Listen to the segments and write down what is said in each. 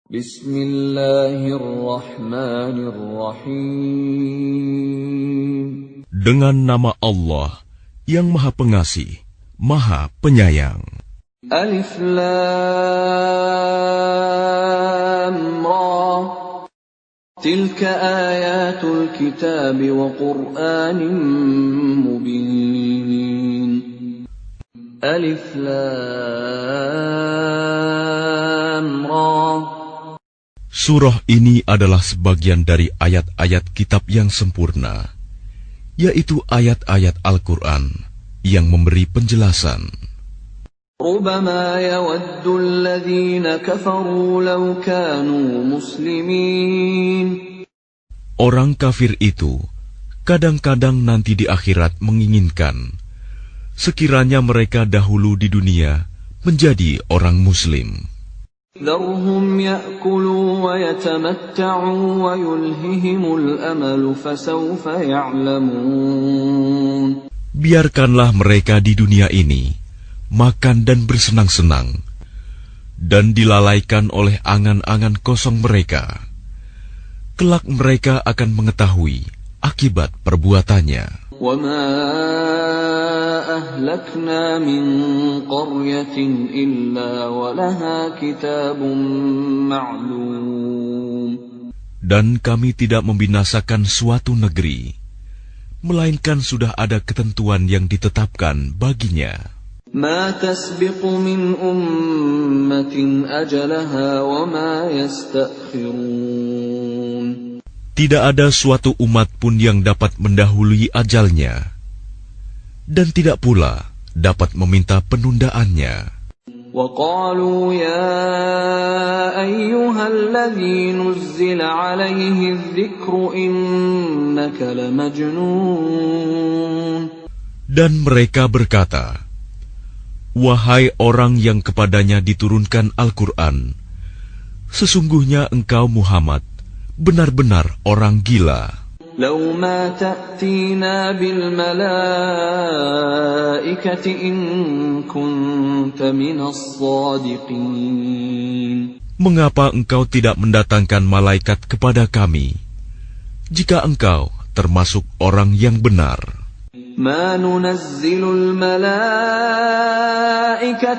Bismillahirrahmanirrahim. Dengan nama Allah yang Maha Pengasih, Maha Penyayang. Alif Lam Ra. Tilka ayatul kitab wa Qur'anin mubin. Alif Lam Ra. Surah ini adalah sebagian dari ayat-ayat kitab yang sempurna, yaitu ayat-ayat Al-Quran yang memberi penjelasan. ربما يود الذين كفروا لو كانوا مسلمين. Orang kafir itu kadang-kadang nanti di akhirat menginginkan sekiranya mereka dahulu di dunia menjadi orang Muslim. ذرهم يأكلوا ويتمتعوا ويلههم الأمل فسوف يعلمون. Biarkanlah mereka di dunia ini makan dan bersenang-senang, dan dilalaikan oleh angan-angan kosong mereka. Kelak mereka akan mengetahui akibat perbuatannya. وَمَا أَهْلَكْنَا مِنْ قَرْيَةٍ إِلَّا وَلَهَا كِتَابٌ مَعْلُومٌ. Dan kami tidak membinasakan suatu negeri, melainkan sudah ada ketentuan yang ditetapkan baginya. ما تسبق من أمة أجلها وما يستأخرون. Tidak ada suatu umat pun yang dapat mendahului ajalnya, dan tidak pula dapat meminta penundaannya. وقالوا يا أيها الذي نزل عليه الذكر إنك لمجنون. Dan mereka berkata, wahai orang yang kepadanya diturunkan Al-Quran, sesungguhnya engkau Muhammad benar-benar orang gila. لو ما تأتينا بالملائكة إن كنت من الصادقين. Mengapa engkau tidak mendatangkan malaikat kepada kami, jika engkau termasuk orang yang benar? ما ننزل الملائكة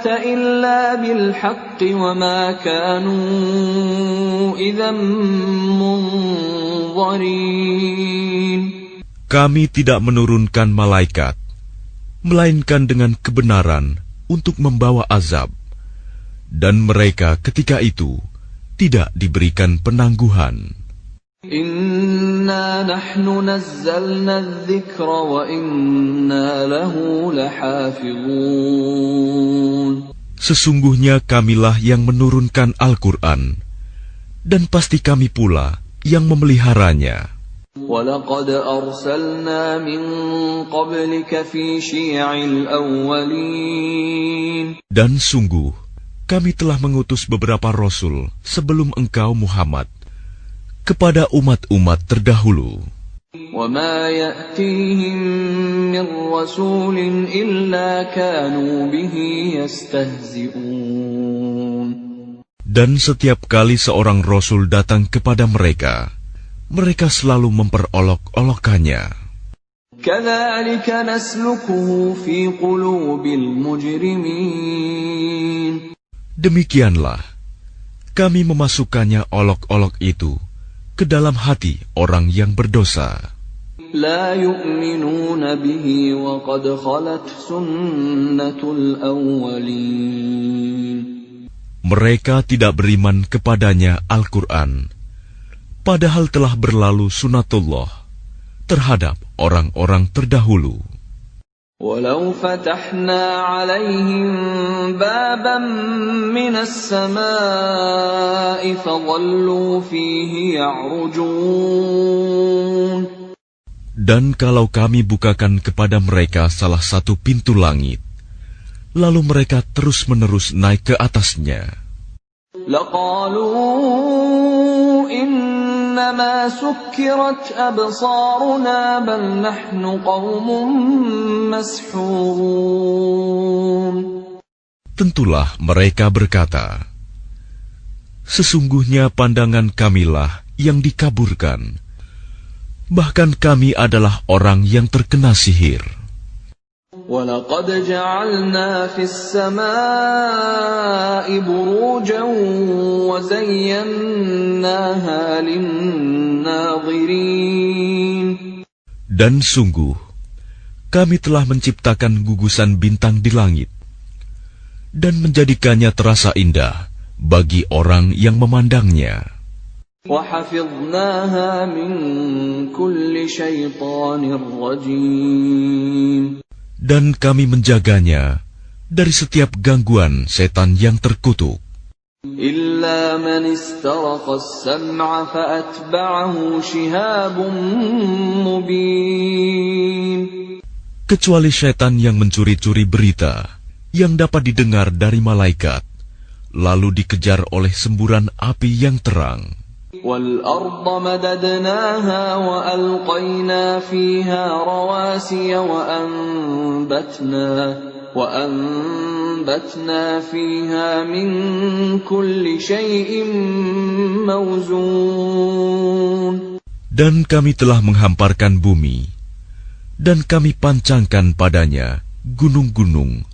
إلا بالحق وما كانوا إذا منظرين. Kami tidak menurunkan malaikat, melainkan dengan kebenaran untuk membawa azab, dan mereka ketika itu tidak diberikan penangguhan. Inna nahnu nazzalna adh-dhikra wa inna lahu lahafizun. Sesungguhnya kamilah yang menurunkan Al-Quran, dan pasti kami pula yang memeliharanya. وَلَقَدْ أَرْسَلْنَا مِنْ قَبْلِكَ فِي شِيَعِ الْأَوَّلِينَ. Dan sungguh, kami telah mengutus beberapa rasul sebelum engkau Muhammad kepada umat-umat terdahulu. وَمَا يَأْتِيهِمْ مِنْ رَسُولٍ إِلَّا كَانُوا بِهِ يَسْتَهْزِئُونَ. Dan setiap kali seorang rasul datang kepada mereka, mereka selalu memperolok-olokkannya. كَذَلِكَ نَسْلُكُهُ فِي قُلُوبِ الْمُجْرِمِينَ. Demikianlah kami memasukkannya olok-olok itu ke dalam hati orang yang berdosa. لا يؤمنون به وقد خلت سنة الأولين. Mereka tidak beriman kepadanya Al-Quran, padahal telah berlalu sunatullah terhadap orang-orang terdahulu. ولو فتحنا عليهم بابا من السماء فظلوا فيه يعرجون. Dan kalau kami bukakan kepada mereka salah satu pintu langit, lalu mereka terus-menerus naik ke atasnya, لقالوا إنما سكرت أبصارنا بل نحن قوم مسحورون. tentulah mereka berkata, Sesungguhnya pandangan kamilah yang dikaburkan. Bahkan kami adalah orang yang terkena sihir. وَلَقَدْ جَعَلْنَا فِي السَّمَاءِ بُرُوجًا وَزَيَّنَّاهَا لِلنَّاظِرِينَ. Dan sungguh, kami telah menciptakan gugusan bintang di langit dan menjadikannya terasa indah bagi orang yang memandangnya. وَحَفِظْنَاهَا مِنْ كُلِّ شَيْطَانٍ رَجِيمٍ. Dan kami menjaganya dari setiap gangguan setan yang terkutuk. إِلَّا مَنِ اسْتَرَقَ السَّمْعَ فَأَتْبَعَهُ شِهَابٌ مُبِينٌ. Kecuali setan yang mencuri-curi berita yang dapat didengar dari malaikat, lalu dikejar oleh semburan api yang terang. وَالْأَرْضَ مَدَدْنَاهَا وَأَلْقَيْنَا فِيهَا رَوَاسِيَ وَأَنبَتْنَا فِيهَا مِنْ كُلِّ شَيْءٍ مَوْزُونٍ. Dan kami telah menghamparkan bumi, dan kami pancangkan padanya gunung-gunung,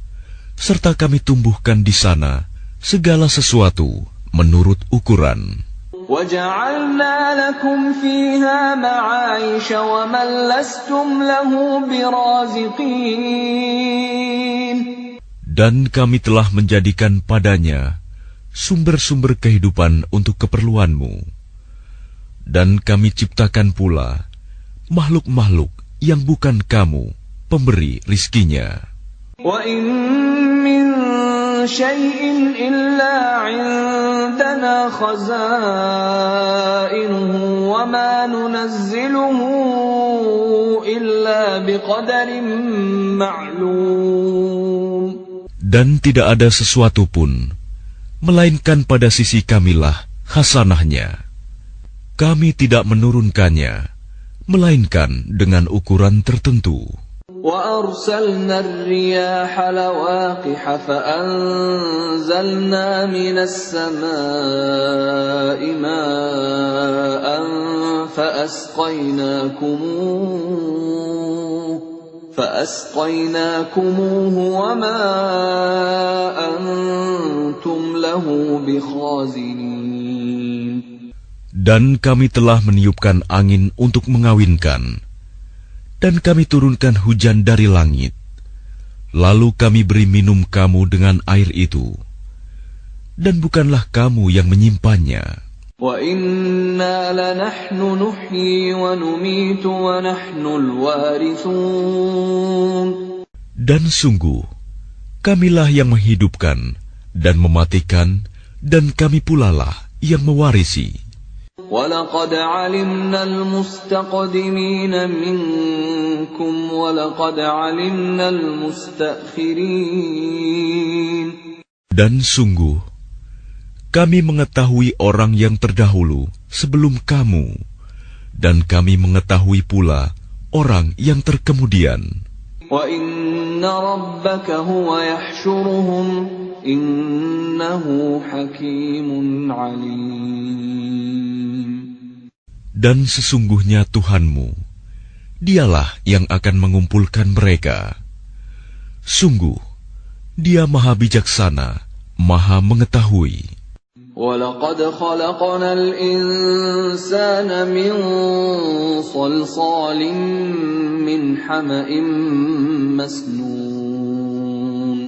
serta kami tumbuhkan di sana segala sesuatu menurut ukuran. وَجَعَلْنَا لَكُمْ فِيهَا مَعَايِشَ وَمَنْ لَسْتُمْ لَهُ بِرَازِقِينَ. Dan kami telah menjadikan padanya sumber-sumber kehidupan untuk keperluanmu. Dan kami ciptakan pula makhluk-makhluk yang bukan kamu pemberi rizkinya. وَإِن مِّن شَيْءٍ إِلَّا عِندَنَا خَزَائِنُهُ وَمَا نُنَزِّلُهُ إِلَّا بِقَدَرٍ مَّعْلُومٍ. Dan tidak ada sesuatu pun, melainkan pada sisi kamilah hasanahnya. Kami tidak menurunkannya, melainkan dengan ukuran tertentu. وَأَرْسَلْنَا الرِّيَاحَ لَوَاقِحَ فَأَنزَلْنَا مِنَ السَّمَاءِ مَاءً فَأَسْقَيْنَاكُمُوهُ وَمَا أَنْتُمْ لَهُ بِخَازِنِينَ. Dan kami telah meniupkan angin untuk mengawinkan, dan kami turunkan hujan dari langit. Lalu kami beri minum kamu dengan air itu, dan bukanlah kamu yang menyimpannya. وَإِنَّا لَنَحْنُ نُحْيِي وَنُمِيتُ وَنَحْنُ الْوَارِثُونَ. Dan sungguh, kamilah yang menghidupkan dan mematikan, dan kami pulalah yang mewarisi. وَلَقَدْ عَلِمْنَا الْمُسْتَقْدِمِينَ مِنكُمْ وَلَقَدْ عَلِمْنَا الْمُسْتَأْخِرِينَ. Dan sungguh, kami mengetahui orang yang terdahulu sebelum kamu, dan kami mengetahui pula orang yang terkemudian. وَإِنَّ رَبَّكَ هُوَ يَحْشُرُهُمْ إِنَّهُ حَكِيمٌ عَلِيمٌ. Dan sesungguhnya Tuhanmu, Dialah yang akan mengumpulkan mereka. Sungguh, Dia Maha Bijaksana, Maha Mengetahui. وَلَقَدْ خَلَقْنَا الْإِنسَانَ مِنْ صَلْصَالٍ مِنْ حَمَإٍ مَسْنُونٍ.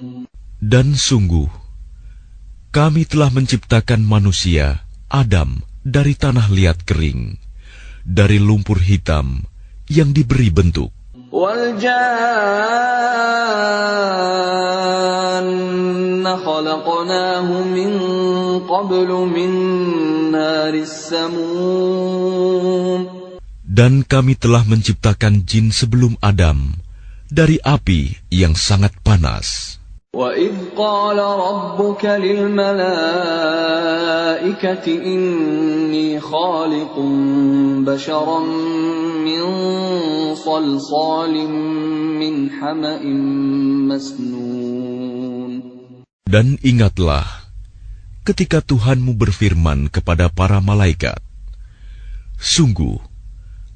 Dan sungguh, kami telah menciptakan manusia, Adam, dari tanah liat kering, dari lumpur hitam yang diberi bentuk. وَالْجَانَّ خَلَقْنَاهُ مِنْ قَبْلُ مِنْ نَارِ السَّمُومِ. Dan kami telah menciptakan jin sebelum Adam dari api yang sangat panas. وَإِذْ قَالَ رَبُّكَ لِلْمَلَائِكَةِ إِنِّي خَالِقٌ بَشَرًا مِّن صَلْصَالٍ مِّنْ حَمَإٍ مَسْنُونٍ. Dan ingatlah, ketika Tuhanmu berfirman kepada para malaikat, "Sungguh,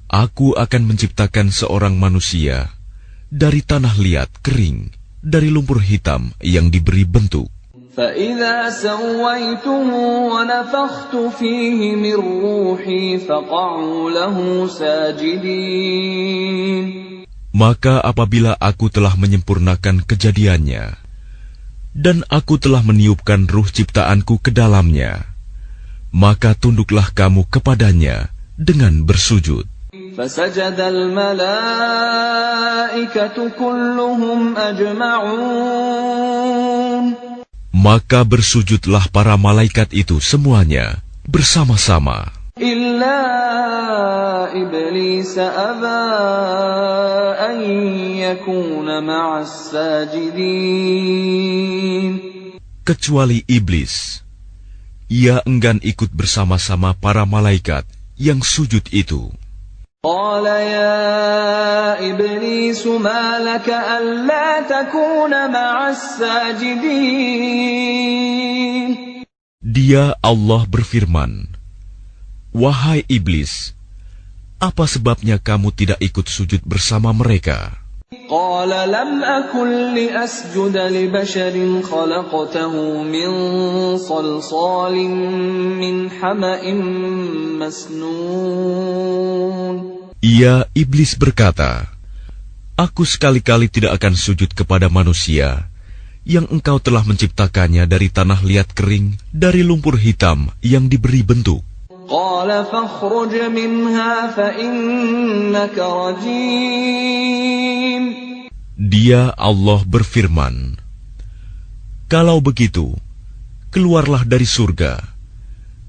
Aku akan menciptakan seorang manusia dari tanah liat kering, dari lumpur hitam yang diberi bentuk. فَإِذَا سَوَّيْتُهُ وَنَفَخْتُ فِيهِ مِنْ رُوحِي فَقَعُوا لَهُ سَاجِدِينَ." Maka apabila aku telah menyempurnakan kejadiannya, dan aku telah meniupkan ruh ciptaanku ke dalamnya, maka tunduklah kamu kepadanya dengan bersujud. فَسَجَدَ الْمَلَائِكَةُ كُلُّهُمْ أَجْمَعُونَ. Maka bersujudlah para malaikat itu semuanya bersama-sama. إِلَّا إِبْلِيسَ أَبَى أَن يَكُونَ مَعَ السَّاجِدِينَ. Kecuali iblis, ia enggan ikut bersama-sama para malaikat yang sujud itu. قال يا إبليس ما لك ألا تكون مع الساجدين. Dia Allah berfirman, "Wahai iblis, apa sebabnya kamu tidak ikut sujud bersama mereka?" قال لم أكن لأسجد لبشر خلقته من صلصال من حمأ مسنون. Ia iblis berkata, "Aku sekali-kali tidak akan sujud kepada manusia yang engkau telah menciptakannya dari tanah liat kering, dari lumpur hitam yang diberi bentuk." قال فاخرج منها فإنك رجيم. Dia Allah berfirman, "Kalau begitu, keluarlah dari surga,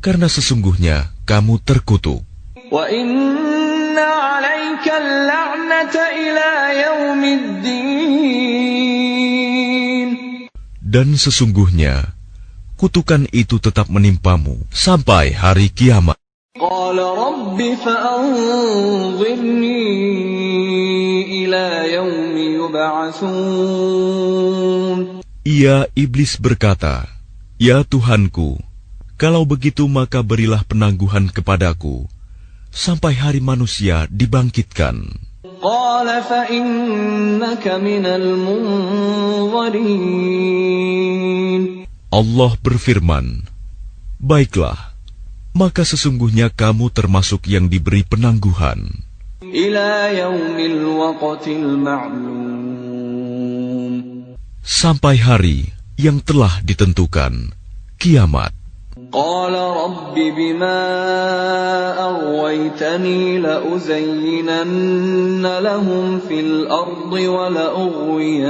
karena sesungguhnya kamu terkutuk. وَإِنَّ عَلَيْكَ اللَّعْنَةَ إِلَى يَوْمِ الدِّينِ. Dan sesungguhnya kutukan itu tetap menimpamu sampai hari kiamat." قال رب فأنظرني إلى يوم يبعثون. Ia iblis berkata, "Ya Tuhanku, kalau begitu maka berilah penangguhan kepadaku sampai hari manusia dibangkitkan." قال فإنك من المنظرين. Allah berfirman, "Baiklah, maka sesungguhnya kamu termasuk yang diberi penangguhan إلى يوم الوقت المعلوم. sampai hari yang telah ditentukan, kiamat." قال رب بما أغويتني لأزينن لهم في الأرض ولأغوينهم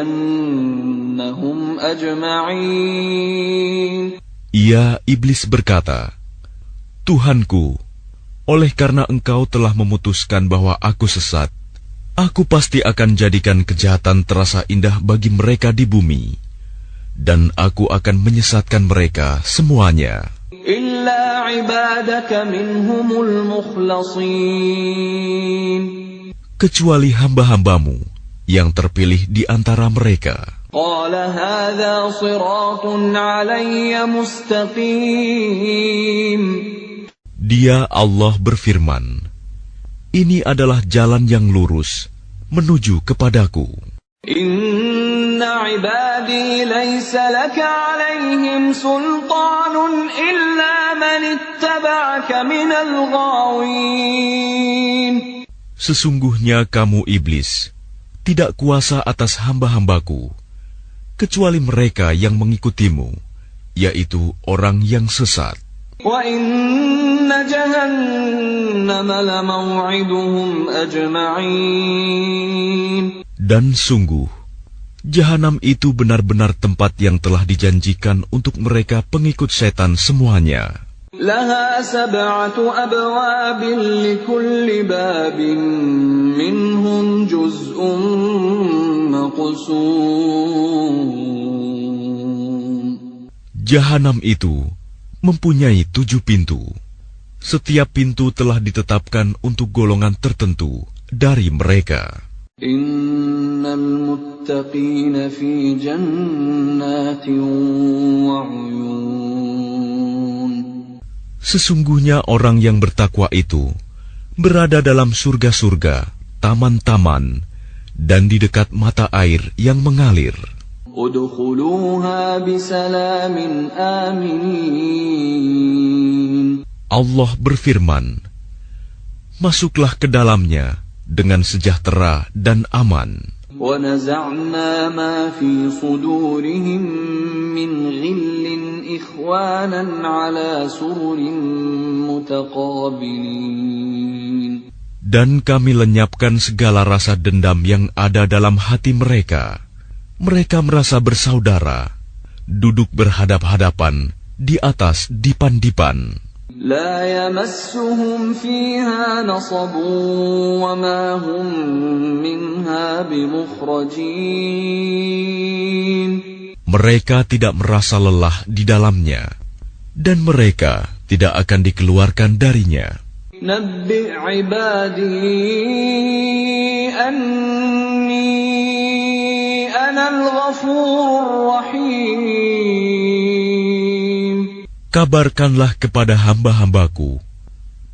أجمعين. Ia iblis berkata, "Tuhanku, oleh karena engkau telah memutuskan bahwa aku sesat, aku pasti akan jadikan kejahatan terasa indah bagi mereka di bumi, dan aku akan menyesatkan mereka semuanya, إلا عبادك منهم المخلصين. kecuali hamba-hambamu yang terpilih di antara mereka." قال هذا صراط علي مستقيم. Dia Allah berfirman, "Ini adalah jalan yang lurus menuju kepadaku. إن عبادي ليس لك عليهم سلطان إلا من اتبعك من الغاوين. Sesungguhnya kamu iblis tidak kuasa atas hamba-hambaku, kecuali mereka yang mengikutimu, yaitu orang yang sesat. وَإِنَّ جَهَنَّمَ لَمَوْعِدُهُمْ أَجْمَعِينَ. Dan sungguh, Jahanam itu benar-benar tempat yang telah dijanjikan untuk mereka pengikut setan semuanya. لَهَا 7 أَبْوَابٍ لِكُلِّ بَابٍ مِّنْهُمْ جُزْءٌ مَّقْسُومٌ. Jahanam itu mempunyai 7 pintu. Setiap pintu telah ditetapkan untuk golongan tertentu dari mereka. Innal muttaqina fi jannatin wa 'uyun. Sesungguhnya orang yang bertakwa itu berada dalam surga-surga, taman-taman, dan di dekat mata air yang mengalir. Udkhuluha bisalamin aminin. Allah berfirman, masuklah ke dalamnya dengan sejahtera dan aman. وَنَزَعْنَا مَا فِي صُدُورِهِم مِّنْ غِلٍّ إِخْوَانًا عَلَى سُرُرٍ مُتَقَابِلِينَ. Dan kami lenyapkan segala rasa dendam yang ada dalam hati mereka. Mereka merasa bersaudara, duduk berhadap-hadapan di atas dipan-dipan. لا يمسهم فيها نصب وما هم منها بمخرجين. Mereka tidak merasa lelah di dalamnya, dan mereka tidak akan dikeluarkan darinya. نبئ عبادي أني أنا الغفور الرحيم. Kabarkanlah kepada hamba-hambaku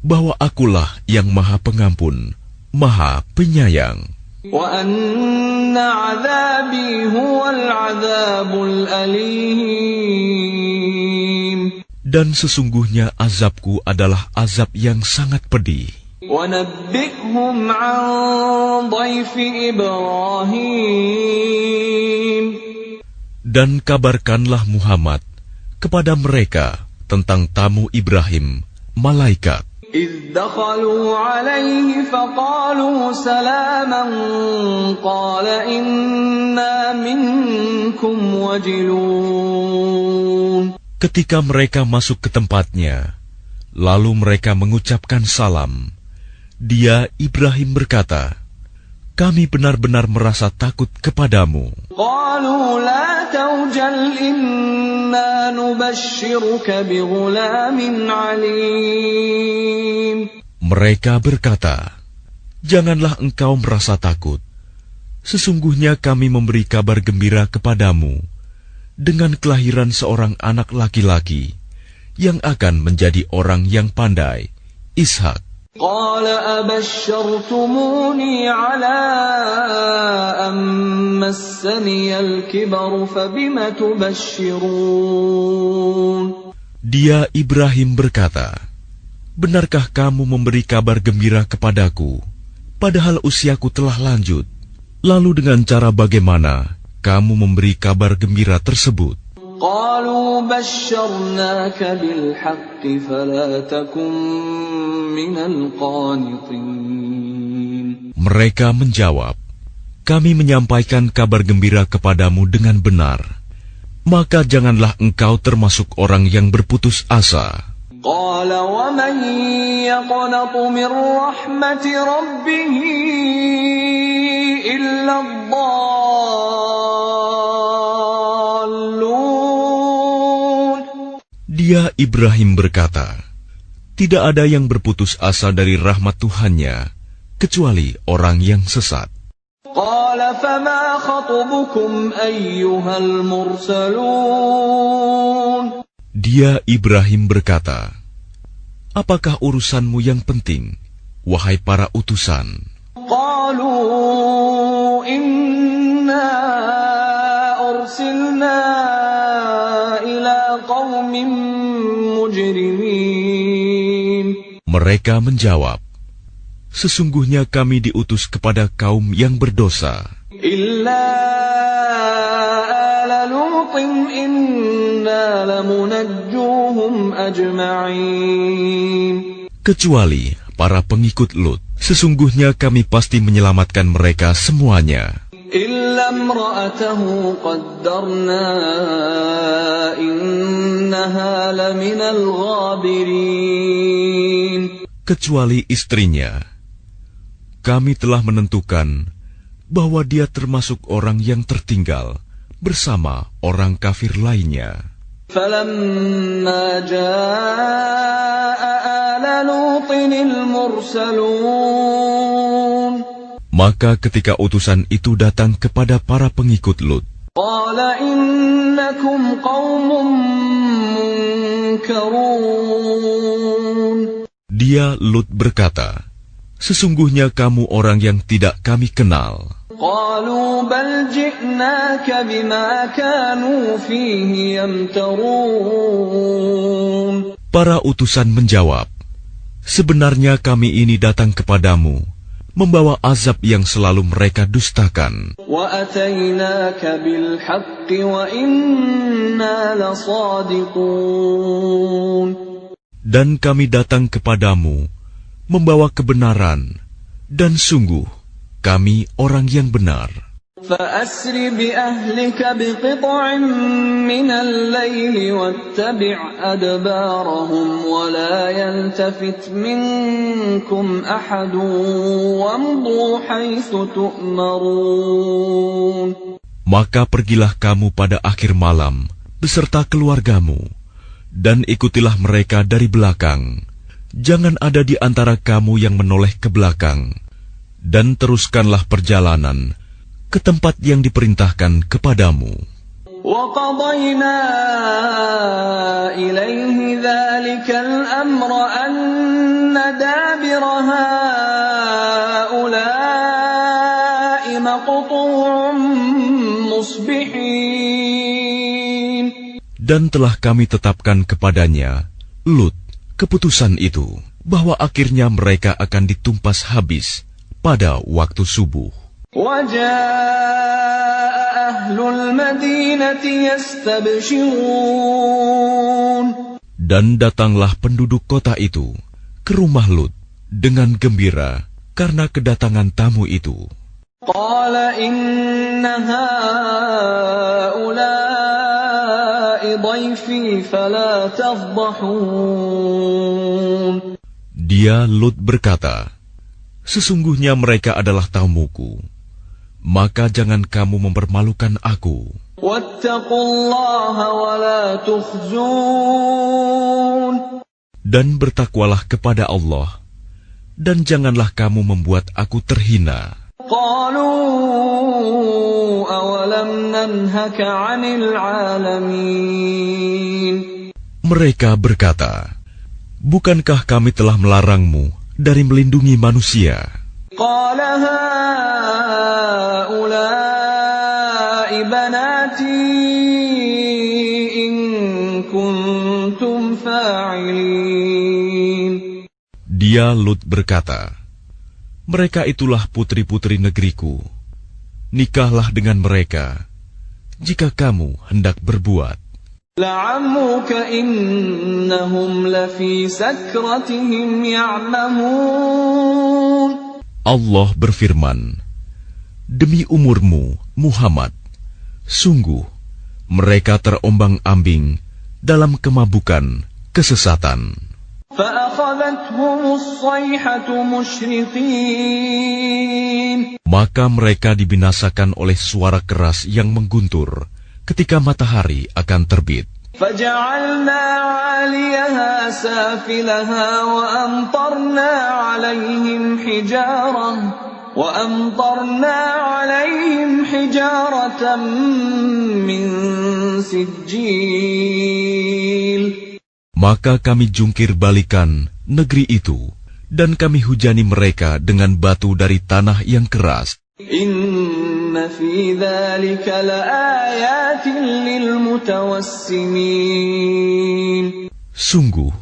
bahwa akulah yang Maha Pengampun, Maha Penyayang. وَأَنَّ عَذَابِي هُوَ الْعَذَابُ الْأَلِيمُ. Dan sesungguhnya azabku adalah azab yang sangat pedih. وَنَبِّئْهُمْ عَنْ ضَيْفِ إِبْرَاهِيمَ. Dan kabarkanlah Muhammad kepada mereka tentang tamu Ibrahim, malaikat. إِذْ دَخَلُوا عَلَيْهِ فَقَالُوا سَلَامًا قَالَ إِنَّا مِنكُمْ وَجِلُونَ. Ketika mereka masuk ke tempatnya, lalu mereka mengucapkan salam. Dia, Ibrahim, berkata, kami benar-benar merasa takut kepadamu. قَالُوا لَا تَوْجَلْ إِنَّا نُبَشِّرُكَ بِغُلَامٍ عَلِيمٍ. Mereka berkata, janganlah engkau merasa takut. Sesungguhnya kami memberi kabar gembira kepadamu dengan kelahiran seorang anak laki-laki yang akan menjadi orang yang pandai, Ishak. قال أبشرتموني على أن مسني الكبر فبم تبشرون. Dia, Ibrahim, berkata, benarkah kamu memberi kabar gembira kepadaku, padahal usiaku telah lanjut? Lalu dengan cara bagaimana kamu memberi kabar gembira tersebut? قالوا بشرناك بالحق فلا تكن من القانطين. Mereka menjawab, kami menyampaikan kabar gembira kepadamu dengan benar, maka janganlah engkau termasuk orang yang berputus asa. قال ومن يقنط من رحمة ربه إلا الضالون. Dia, Ibrahim, berkata, tidak ada yang berputus asa dari rahmat Tuhannya, kecuali orang yang sesat. قال فما خطبكم أيها المرسلون. Dia, Ibrahim, berkata, apakah urusanmu yang penting, wahai para utusan? قالوا إنا أرسلنا إلى قوم مجرمين. Mereka menjawab, sesungguhnya kami diutus kepada kaum yang berdosa. إلا آل لوط إنا لمنجوهم أجمعين. Kecuali para pengikut Lut, sesungguhnya kami pasti menyelamatkan mereka semuanya. إلا امرأته قدرنا إنها لمن الغابرين. Kecuali istrinya, kami telah menentukan bahwa dia termasuk orang yang tertinggal bersama orang kafir lainnya. فلما جاء آل لوط المرسلون. Maka ketika utusan itu datang kepada para pengikut Lut, قال إنكم قوم منكرون. Dia Lut berkata, sesungguhnya kamu orang yang tidak kami kenal. قالوا بل جئناك بما كانوا فيه يمترون. Para utusan menjawab, sebenarnya kami ini datang kepadamu membawa azab yang selalu mereka dustakan. وَأَتَيْنَاكَ بِالْحَقِّ وَإِنَّا لَصَادِقُونَ. Dan kami datang kepadamu membawa kebenaran, dan sungguh kami orang yang benar. فَأَسْرِ بِأَهْلِكَ بِقِطْعٍ مِّنَ اللَّيْلِ وَاتَّبِعْ أَدْبَارَهُمْ وَلَا يَلْتَفِتْ مِنكُمْ أَحَدٌ وَامْضُوا حَيْثُ تُؤْمَرُونَ. Maka pergilah kamu pada akhir malam beserta keluargamu, dan ikutilah mereka dari belakang. Jangan ada di antara kamu yang menoleh ke belakang, dan teruskanlah perjalanan ke tempat yang diperintahkan kepadamu. وَقَضَيْنَا إِلَيْهِ ذَلِكَ الْأَمْرَ أَنَّ دَابِرَ هَؤُلَاءِ مَقْطُوعٌ مُصْبِحِينَ. Dan telah kami tetapkan kepadanya, Lut, keputusan itu, bahwa akhirnya mereka akan ditumpas habis pada waktu subuh. وَجَاءَ أَهْلُ الْمَدِينَةِ يَسْتَبْشِرُونَ. Dan datanglah penduduk kota itu ke rumah Lut dengan gembira karena kedatangan tamu itu. قَالَ إِنَّ هَؤُلَاءِ ضَيْفِي فَلَا تَفْضَحُونِ. Dia Lut berkata, sesungguhnya mereka adalah tamuku, maka jangan kamu mempermalukan aku. وَاتَّقُوا اللَّهَ وَلَا تُخْزُونِ. Dan bertakwalah kepada Allah, dan janganlah kamu membuat aku terhina. قَالُوا أَوَلَمْ نَنْهَكَ عَنِ الْعَالَمِينَ. Mereka berkata, bukankah kami telah melarangmu dari melindungi manusia? قَالَ هَؤُلَاءِ بَنَاتِي إِن كُنتُمْ فَاعِلِينَ. Dia Lut berkata, mereka itulah putri-putri negeriku. Nikahlah dengan mereka, jika kamu hendak berbuat. لَعَمْرُكَ إِنَّهُمْ لَفِي سَكْرَتِهِمْ يَعْمَهُونَ. Allah berfirman, demi umurmu, Muhammad, sungguh mereka terombang-ambing dalam kemabukan kesesatan. فَأَخَذَتْهُمُ الصَّيْحَةُ مُشْرِقِينَ. Maka mereka dibinasakan oleh suara keras yang mengguntur ketika matahari akan terbit. فَجَعَلْنَا عَالِيَهَا سَافِلَهَا وَأَمْطَرْنَا عَلَيْهِمْ حِجَارَةً مِّن سِجِّيلٍ. Maka kami jungkir balikan negeri itu, dan kami hujani mereka dengan batu dari tanah yang keras. Inna fi dzalika laayatin lilmutawassimin. Sungguh,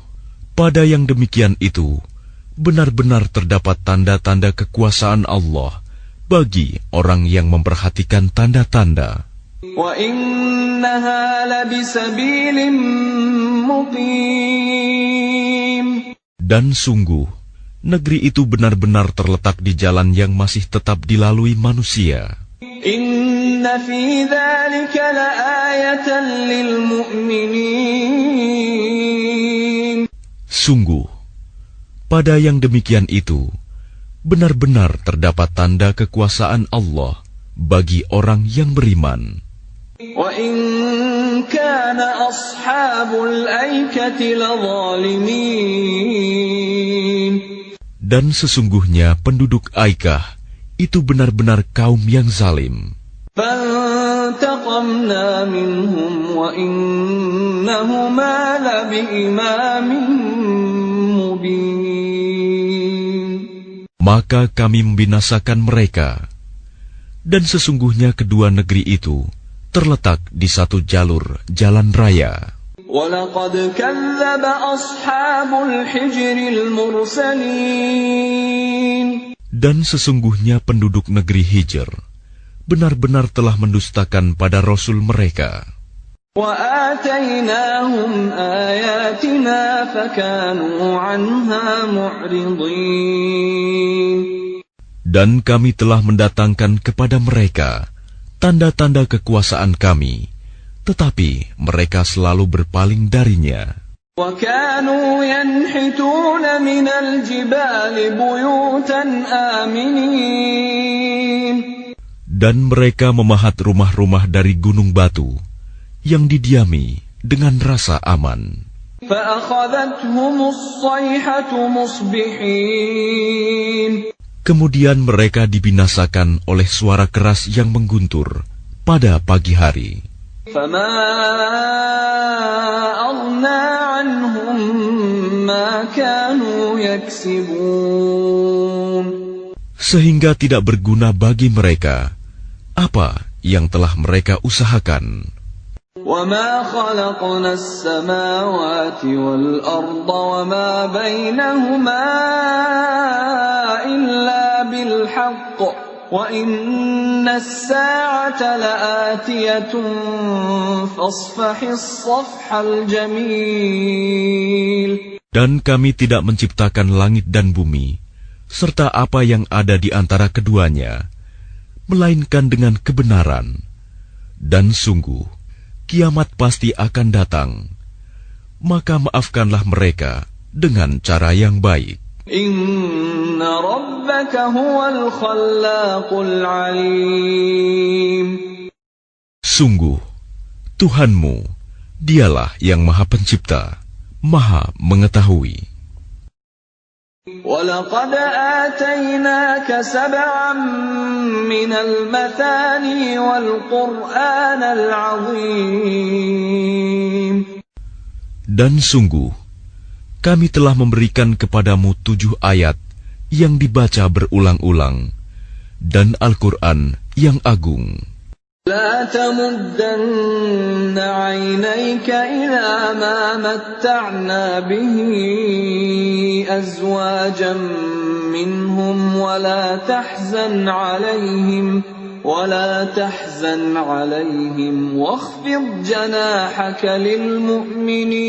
pada yang demikian itu, benar-benar terdapat tanda-tanda kekuasaan Allah bagi orang yang memperhatikan tanda-tanda. Wa innaha labisabilin muqim. Dan sungguh, negeri itu benar-benar terletak di jalan yang masih tetap dilalui manusia. Inna fi dzalika laayatan lilmu'minin. Sungguh, pada yang demikian itu, benar-benar terdapat tanda kekuasaan Allah bagi orang yang beriman. Wa in kana ashabul aikati ladzalimin. Dan sesungguhnya penduduk Aikah itu benar-benar kaum yang zalim. فانتقمنا منهم وإنهما لبإمام مبين. Maka kami membinasakan mereka, dan sesungguhnya kedua negeri itu terletak di satu jalur jalan raya. وَلَقَدْ كَذَّبَ أَصْحَابُ الْحِجْرِ الْمُرْسَلِينَ. Dan sesungguhnya penduduk negeri Hijr benar-benar telah mendustakan pada Rasul mereka. وَآتَيْنَاهُمْ آيَاتِنَا فَكَانُوا عَنْهَا مُعْرِضِينَ. Dan kami telah mendatangkan kepada mereka tanda-tanda kekuasaan kami, tetapi mereka selalu berpaling darinya. وَكَانُوا يَنْحِتُونَ مِنَ الْجِبَالِ بُيُوتًا آمِنِينَ. Dan mereka memahat rumah-rumah dari gunung batu yang didiami dengan rasa aman. فَأَخَذَتْهُمُ الصَّيْحَةُ مُصْبِحِينَ. Kemudian mereka dibinasakan oleh suara keras yang mengguntur pada pagi hari. فَمَا أَغْنَى عَنْهُمْ مَا كَانُوا يَكْسِبُونَ. Sehingga tidak berguna bagi mereka apa yang telah mereka usahakan. وَمَا خَلَقْنَا السَّمَاوَاتِ وَالْأَرْضَ وَمَا بَيْنَهُمَا إِلَّا بِالْحَقِّ وَإِنَّ السَّاعَةَ لَآتِيَةٌ فَاصْفَحِ الصَّفْحَ الْجَمِيلَ. Dan kami tidak menciptakan langit dan bumi serta apa yang ada di antara keduanya, melainkan dengan kebenaran. Dan sungguh, kiamat pasti akan datang. Maka maafkanlah mereka dengan cara yang baik. Inna rabbaka huwal khallaqul alim. Sungguh, Tuhanmu, dialah yang Maha Pencipta, Maha Mengetahui. وَلَقَدْ آتَيْنَاكَ سَبْعًا مِنَ الْمَثَانِي وَالْقُرْآنَ الْعَظِيمَ. Dan sungguh, kami telah memberikan kepadamu 7 ayat yang dibaca berulang-ulang, dan Al-Quran yang agung. لا تمدن عينيك إلى ما متعنا به أزواجا منهم ولا تحزن عليهم واخفض جناحك للمؤمنين.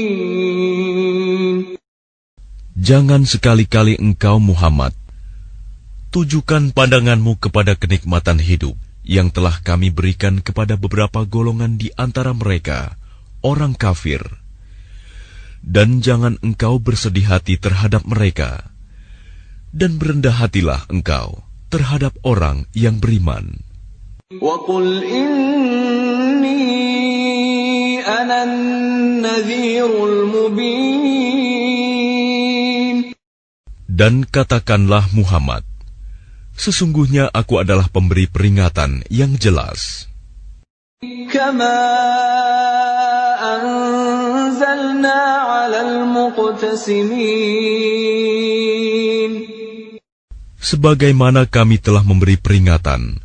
Jangan sekali-kali engkau Muhammad tujukan pandanganmu kepada kenikmatan hidup yang telah kami berikan kepada beberapa golongan di antara mereka, orang kafir. Dan jangan engkau bersedih hati terhadap mereka, dan berendah hatilah engkau terhadap orang yang beriman. وَقُلْ إِنِّي أَنَا النَّذِيرُ الْمُبِينُ. Dan katakanlah Muhammad, sesungguhnya aku adalah pemberi peringatan yang jelas. كَمَا أَنزَلْنَا عَلَى الْمُقْتَسِمِينَ. Sebagaimana kami telah memberi peringatan,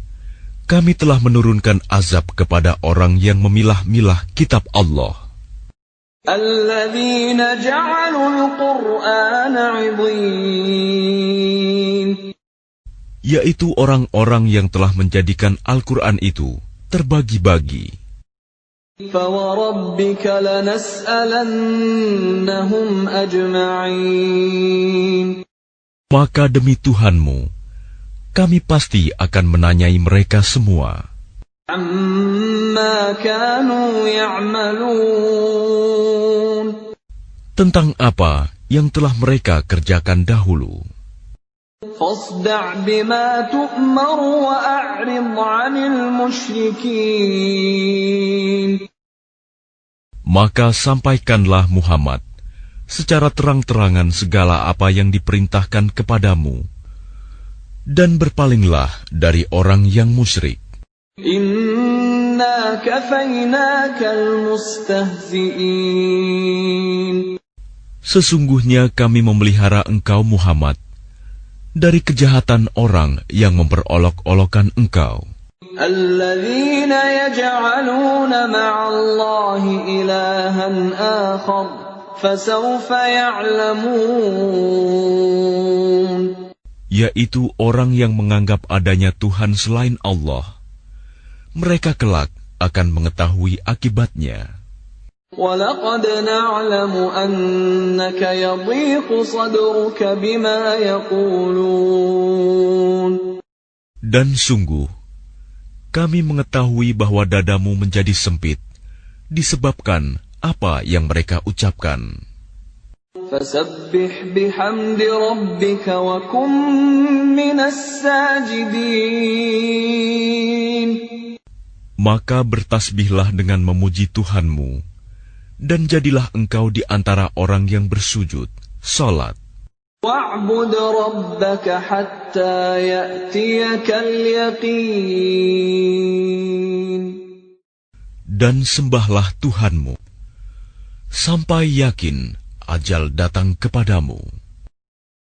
kami telah menurunkan azab kepada orang yang memilah-milah kitab Allah. الَّذِينَ جَعَلُوا الْقُرْآنَ عِضِينَ. Yaitu orang-orang yang telah menjadikan Al-Quran itu terbagi-bagi. فَوَرَبِّكَ لَنَسْأَلَنَّهُمْ أَجْمَعِينَ. Maka demi Tuhanmu, kami pasti akan menanyai mereka semua. عَمَّا كَانُوا يَعْمَلُونَ. Tentang apa yang telah mereka kerjakan dahulu. فاصدع بما تؤمر وأعرض عن المشركين. Maka sampaikanlah Muhammad secara terang-terangan segala apa yang diperintahkan kepadamu, dan berpalinglah dari orang yang musyrik. إِنَّا كَفَيْنَاكَ الْمُسْتَهْزِئِينَ. Sesungguhnya kami memelihara engkau Muhammad dari kejahatan orang yang memperolok-olokkan engkau. الَّذِينَ يَجْعَلُونَ مَعَ اللَّهِ إِلَٰهًا آخَرَ فَسَوْفَ يَعْلَمُونَ. Yaitu orang yang menganggap adanya Tuhan selain Allah. Mereka kelak akan mengetahui akibatnya. وَلَقَدْ نَعْلَمُ أَنَّكَ يَضِيقُ صَدْرُكَ بِمَا يَقُولُونَ. Dan sungguh, kami mengetahui bahwa dadamu menjadi sempit disebabkan apa yang mereka ucapkan. فَسَبِّحْ بِحَمْدِ رَبِّكَ وَكُن مِّنَ السَّاجِدِينَ. Maka bertasbihlah dengan memuji Tuhanmu, dan jadilah engkau di antara orang yang bersujud, salat. وَاعْبُدْ رَبَّكَ حَتَّى يَأْتِيَكَ الْيَقِينُ. Dan sembahlah Tuhanmu, sampai yakin ajal datang kepadamu.